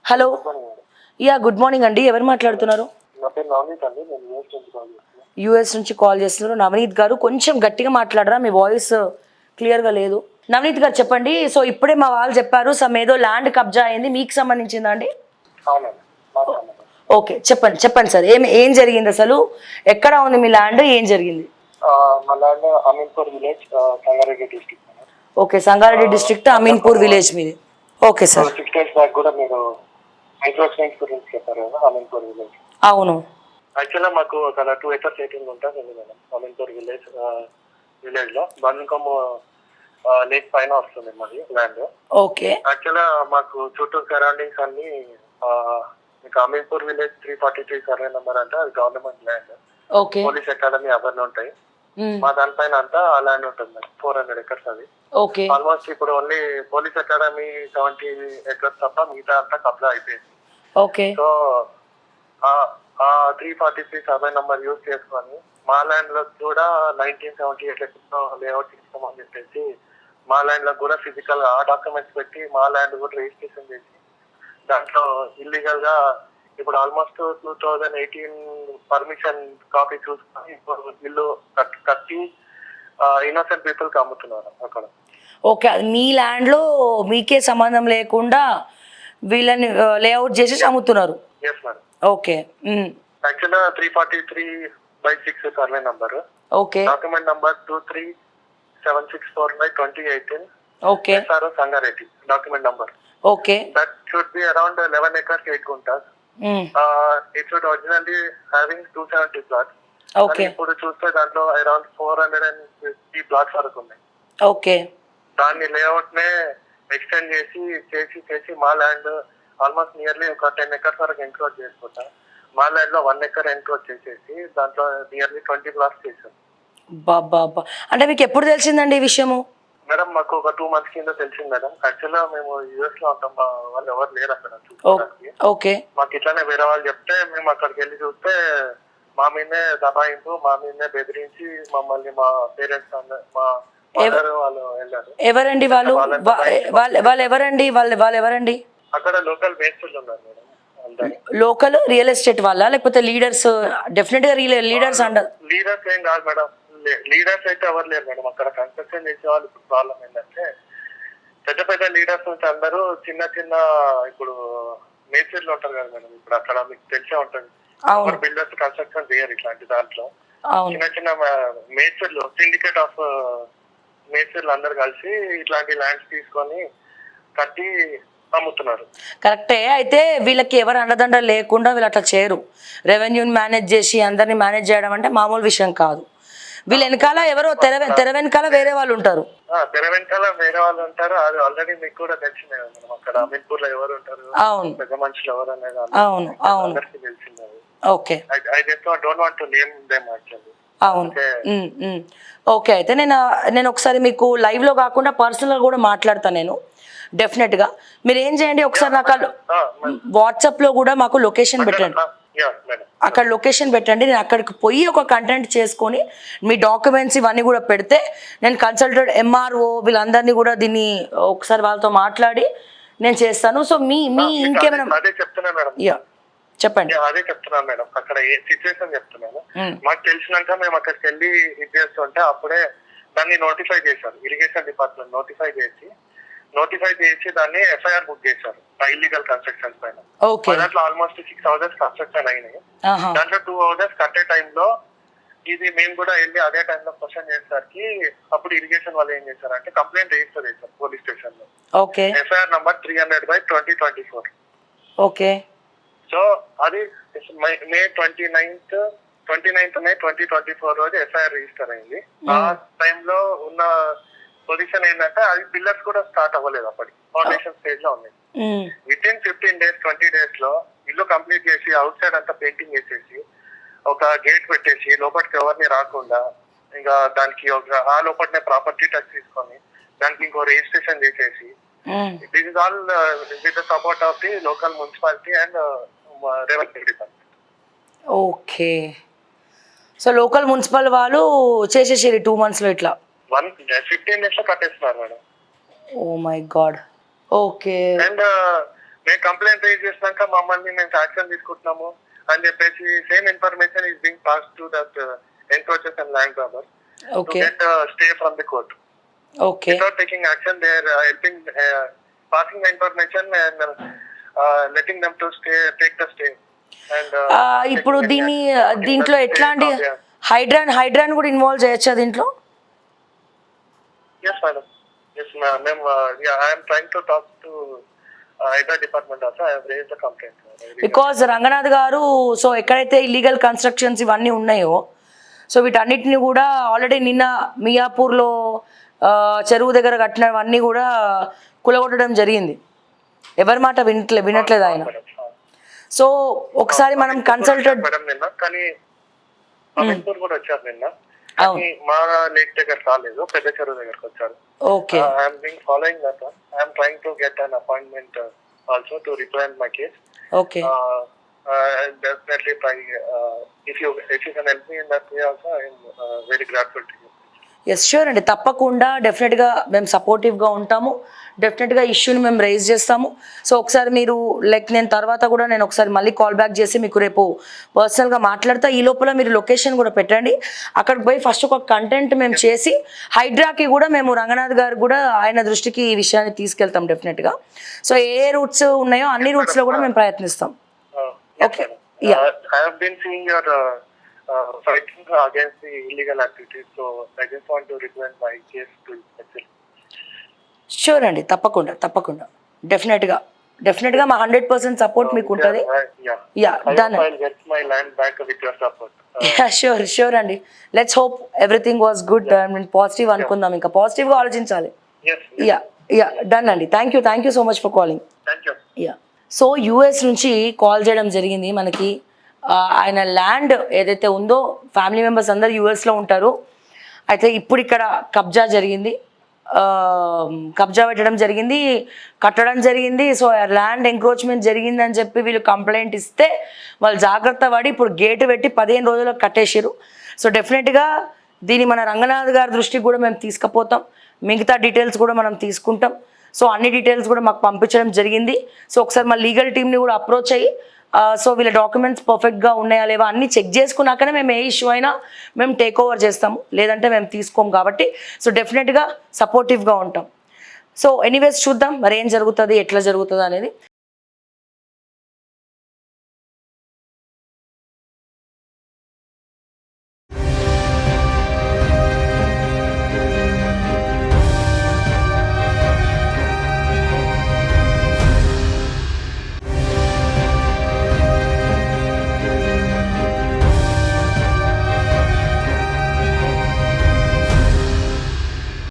Hello. Good morning madam. Yeah good morning అండి. ఎవరు మాట్లాడుతున్నారు? నా పేరు నవనీత్ అండి. నేను యూఎస్ నుంచి కాల్ చేస్తున్నాను. యూఎస్ నుంచి కాల్ చేస్తున్నారు. నవనీత్ గారు కొంచెం గట్టిగా మాట్లాడరా, మీ వాయిస్ క్లియర్గా లేదు. నవనీత్ గారు చెప్పండి. సో ఇప్పుడే మా వాళ్ళు చెప్పారు సమ్ ఏదో ల్యాండ్ కబ్జా అయింది, మీకు సంబంధించిందా అండి? అవునండి, మాకు సంబంధం. ఓకే, చెప్పండి చెప్పండి సార్. ఏం జరిగింది అసలు? ఎక్కడ ఉంది మీ ల్యాండ్? ఏం జరిగింది? మా land Ameenpur village, Sangareddy district madam. Okay, Sangareddy district Ameenpur village మీది. Okay sir. 6 days బ్యాక్ కూడా మీరు మైక్రో సైన్స్ గురించి చెప్పారు కదా, అమీన్పూర్ విలేజ్. అవును. యాక్చువల్గా మాకు ఒక 2 acres ఏటింగ్ ఉంటుంది మేడం. అమీన్పూర్ విలేజ్ లో బండ్కొమ్ము లేక్ పైన వస్తుంది మాది ల్యాండ్. ఓకే. యాక్చువల్గా మాకు చుట్టూ సరౌండింగ్స్ అన్ని మీకు అమీన్పూర్ విలేజ్ 343 సర్వే నెంబర్ అంటే అది government land. Okay. Police academy అవన్నీ ఉంటాయి. మా దానిపైన అంతా ఆ ల్యాండ్ ఉంటుంది 400 acres అది. ఓకే. ఆల్మోస్ట్ ఇప్పుడు ఓన్లీ పోలీస్ అకాడమీ 70 acres తప్ప మిగతా అంతా కబ్జా అయిపోయింది. ఓకే. సో ఆ 343 సర్వే నంబర్ యూజ్ చేసుకొని మా ల్యాండ్ లో కూడా 1978 లేఅవుట్ తీసుకోమని చెప్పేసి మా ల్యాండ్ లో కూడా ఫిజికల్ గా ఆ డాక్యుమెంట్స్ పెట్టి మా ల్యాండ్ కూడా రిజిస్ట్రేషన్ చేసి దాంట్లో ఇల్లీగల్ గా ఇప్పుడు ఆల్మోస్ట్ 2018 పర్మిషన్ కాపీ చూసుకొని ఇప్పుడు ఇల్లు కట్టి ఇన్నోసెంట్ పీపుల్ కి అమ్ముతున్నారు అక్కడ. ఓకే, అది మీ ల్యాండ్లో మీకే సంబంధం లేకుండా వీళ్ళని లేఅవుట్ చేసి అమ్ముతున్నారు. Yes madam. ఓకే. యాక్చువల్గా 343/6 survey number. Okay. Document number 2376/2018. Okay. SRO Sangareddy document number. Okay. That should be around 11 acres 8 గుంటాస్. It should originally having 270 plots. Okay. ఇప్పుడు చూస్తే దాంట్లో అరౌండ్ 450 plots వరకు ఉన్నాయి. ఓకే. దాన్ని లేఅవుట్ నే ఎక్స్టెండ్ చేసి మా ల్యాండ్ ఆల్మోస్ట్ నియర్లీ ఒక 10 acres వరకు ఎన్క్రోచ్ చేసుకుంటా మా ల్యాండ్ లో 1 acre ఎన్క్రోచ్ చేసేసి దాంట్లో నియర్లీ 20 plots చేశారు. బాబా, అంటే మీకు ఎప్పుడు తెలిసిందండి ఈ విషయము? మేడం మాకు ఒక 2 months కింద తెలిసింది మేడం. యాక్చువల్గా మేము యూఎస్ లో ఉంటాం, మా వాళ్ళు ఎవరు లేరు అక్కడ చూసుకోవడానికి. ఓకే. మాకు ఇట్లానే వేరే వాళ్ళు చెప్తే మేము అక్కడికి వెళ్ళి చూస్తే మా మీదనే దబాయింపు, మా మీదనే బెదిరించి మమ్మల్ని మా పేరెంట్స్ మా మదర్ వాళ్ళు వెళ్ళారు. ఎవరండి వాళ్ళు? వాళ్ళు ఎవరండి? వాళ్ళు ఎవరండి? అక్కడ లోకల్ మేస్త్రులు ఉన్నారు మేడం. లోకల్ రియల్ ఎస్టేట్ వాళ్ళ లేకపోతే లీడర్స్? డెఫినెట్ గా లీడర్స్ అంటారు. లీడర్స్ ఏం కాదు మేడం. లీడర్స్ అయితే ఎవరు లేరు మేడం అక్కడ. కన్స్ట్రక్షన్ చేసే వాళ్ళు ఇప్పుడు ప్రాబ్లం ఏంటంటే పెద్ద పెద్ద లీడర్స్ నుంచి అందరూ చిన్న ఇప్పుడు మేస్త్రులు ఉంటారు కదా మేడం. ఇప్పుడు అక్కడ మీకు తెలిసే ఉంటుంది, బిల్డర్స్ కన్స్ట్రక్షన్ చేయరు ఇట్లాంటి దాంట్లో. చిన్న మేస్త్రులు, సిండికేట్ ఆఫ్ మేస్త్రులు అందరు కలిసి ఇట్లాంటి ల్యాండ్స్ తీసుకొని కట్టి అమ్ముతున్నారు. కరెక్టే. అయితే వీళ్ళకి ఎవరు అండదండ లేకుండా వీళ్ళు అట్లా చేయరు. రెవెన్యూని మేనేజ్ చేసి అందరినీ మేనేజ్ చేయడం అంటే మామూలు విషయం కాదు. వీళ్ళ వెనకాల ఎవరో తెర వెనకాల వేరే వాళ్ళు ఉంటారు. తెర వెనకాల వేరే వాళ్ళు ఉంటారు. అది ఆల్రెడీ మీకు కూడా తెలిసిందే మేడం. అక్కడ అమీన్పూర్ లో ఎవరు ఉంటారు, అవును, పెద్ద మనుషులు ఎవరు అనేది అవును అవును అందరికీ తెలిసిందే. Okay. I don't want to name them actually. అవును. ఓకే. అయితే నేను ఒకసారి మీకు లైవ్ లో కాకుండా పర్సనల్ కూడా మాట్లాడతాను నేను డెఫినెట్ గా. మీరు ఏం చేయండి, ఒకసారి నాకు వాట్సాప్ లో కూడా మాకు లొకేషన్ పెట్టండి. అక్కడ లొకేషన్ పెట్టండి, నేను అక్కడికి పోయి ఒక కంటెంట్ చేసుకొని మీ డాక్యుమెంట్స్ ఇవన్నీ కూడా పెడితే నేను కన్సల్టెడ్ MRO వీళ్ళందరినీ కూడా దీన్ని ఒకసారి వాళ్ళతో మాట్లాడి నేను చేస్తాను. సో మీ ఇంకేమైనా చెప్పండి. అదే చెప్తున్నాను మేడం. అక్కడ ఏ సిచ్యువేషన్ చెప్తున్నాను. మాకు తెలిసినాక మేము అక్కడికి వెళ్ళి ఇది చేస్తుంటే అప్పుడే దాన్ని నోటిఫై చేశారు. ఇరిగేషన్ డిపార్ట్మెంట్ నోటిఫై చేసి దాన్ని FIR బుక్ చేశారు ఇల్లీగల్ కన్స్ట్రక్షన్స్ పైన. దాంట్లో ఆల్మోస్ట్ 6 houses కన్స్ట్రక్షన్ అయినాయి. దాంట్లో 2 houses కట్టే టైంలో ఇది మేము కూడా వెళ్ళి అదే టైంలో క్వశ్చన్ చేసేసరికి అప్పుడు ఇరిగేషన్ వాళ్ళు ఏం చేశారంటే కంప్లైంట్ రిజిస్టర్ చేశారు పోలీస్ స్టేషన్ లో. FIR number 300/2024. ఓకే. సో అది మే 29th May 2024 రోజు FIR రిజిస్టర్ అయింది. ఆ టైంలో ఉన్న పొజిషన్ ఏంటంటే అది పిల్లర్స్ కూడా స్టార్ట్ అవ్వలేదు, అప్పటి ఫౌండేషన్ స్టేజ్ లో ఉన్నాయి. వితిన్ 15 days 20 days లో ఇల్లు కంప్లీట్ చేసి అవుట్ సైడ్ అంతా పెయింటింగ్ వేసేసి ఒక గేట్ పెట్టేసి లోపలికి ఎవరిని రాకుండా ఇంకా దానికి ఆ లోపలనే ప్రాపర్టీ ట్యాక్స్ తీసుకొని దానికి ఇంకో రిజిస్ట్రేషన్ చేసేసి this is all with the support of the local municipality and revenue department. Okay. So local municipal వాళ్ళు చేసేసారు 2 months లో ఇట్లా 15 days లో కట్టేస్తున్నారు మేడం. Oh my god. Okay. And మేము కంప్లైంట్ రేజ్ చేసినాక మమ్మల్ని మేము యాక్షన్ తీసుకుంటున్నాము అని చెప్పేసి same information is being pass to that encroaches and land grabbers to Okay. Get stay from the court. Okay. Without taking action, they are helping, passing the information and letting them to stay, take the stay. And ఇప్పుడు దీంట్లో ఎట్లాంటి హైడ్రాన్ కూడా involve చేయొచ్చా దీంట్లో? Yes, madam. Yes, ma'am. Yeah, I am trying to talk to Hydra department also. I have raised the complaint. Because Ranganath గారు so ఎక్కడైతే illegal constructions ఇవన్నీ ఉన్నాయో సో వీటన్నిటిని కూడా ఆల్రెడీ నిన్న మియాపూర్లో చెరువు దగ్గర కట్టినవన్నీ కూడా కులగొట్టడం జరిగింది. ఎవరి మాట వినట్లేదు ఆయన. సో ఒకసారి మనం కన్సల్టెడ్ మేడం నిన్న కానీ అమీన్పూర్ కూడా వచ్చారు నిన్న. కానీ మా లేక్ దగ్గర రాలేదు, పెద్ద చెరువు దగ్గరకు వచ్చారు. Okay. I'm being following that. I'm trying to get an appointment also to represent my case. Okay. Definitely try. If you can help me in that way also, I am very grateful to you. Yes sure అండి, తప్పకుండా డెఫినెట్గా మేము సపోర్టివ్గా ఉంటాము. డెఫినెట్గా ఇష్యూని మేము rise చేస్తాము. సో ఒకసారి మీరు నేను తర్వాత కూడా నేను ఒకసారి మళ్ళీ కాల్ బ్యాక్ చేసి మీకు రేపు పర్సనల్గా మాట్లాడతా. ఈ లోపల మీరు లొకేషన్ కూడా పెట్టండి. అక్కడికి పోయి ఫస్ట్ ఒక కంటెంట్ మేము చేసి హైడ్రాకి కూడా మేము రంగనాథ్ గారు కూడా ఆయన దృష్టికి ఈ విషయాన్ని తీసుకెళ్తాం డెఫినెట్గా. సో ఏ రూట్స్ ఉన్నాయో అన్ని రూట్స్లో కూడా మేము ప్రయత్నిస్తాం. Okay. I have been seeing your fighting against the illegal activities, so I just want to represent my case to you. Sure అండి, తప్పకుండా డెఫినెట్గా మా 100% సపోర్ట్ మీకు ఉంటుంది. Yeah done. I'll get my land back with your support. Sure అండి. Let's hope everything was good and positive అనుకుందాం. ఇంకా పాజిటివ్గా ఆలోచించాలి. Yes. యా డన్ అండి. Thank you so much for calling. Thank you. Yeah so US నుంచి call చేయడం జరిగింది మనకి. ఆయన ల్యాండ్ ఏదైతే ఉందో ఫ్యామిలీ మెంబర్స్ అందరు యూఎస్లో ఉంటారు. అయితే ఇప్పుడు ఇక్కడ కబ్జా పెట్టడం జరిగింది, కట్టడం జరిగింది. సో ల్యాండ్ ఎంక్రోచ్మెంట్ జరిగింది అని చెప్పి వీళ్ళు కంప్లైంట్ ఇస్తే వాళ్ళు జాగ్రత్త పడి ఇప్పుడు గేటు పెట్టి 15 రోజులకు కట్టేసారు. సో డెఫినెట్గా దీన్ని మన రంగనాథ్ గారి దృష్టికి కూడా మేము తీసుకుపోతాం. మిగతా డీటెయిల్స్ కూడా మనం తీసుకుంటాం. సో అన్ని డీటెయిల్స్ కూడా మాకు పంపించడం జరిగింది. సో ఒకసారి మా లీగల్ టీమ్ని కూడా అప్రోచ్ అయ్యి సో వీళ్ళ డాక్యుమెంట్స్ పర్ఫెక్ట్గా ఉన్నాయా లేవా అన్నీ చెక్ చేసుకున్నాకనే మేము ఏ ఇష్యూ అయినా మేము టేక్ ఓవర్ చేస్తాము, లేదంటే మేము తీసుకోము. కాబట్టి సో డెఫినెట్గా సపోర్టివ్గా ఉంటాం. సో ఎనీవేస్ చూద్దాం మరి ఏం జరుగుతుంది, ఎట్లా జరుగుతుంది అనేది.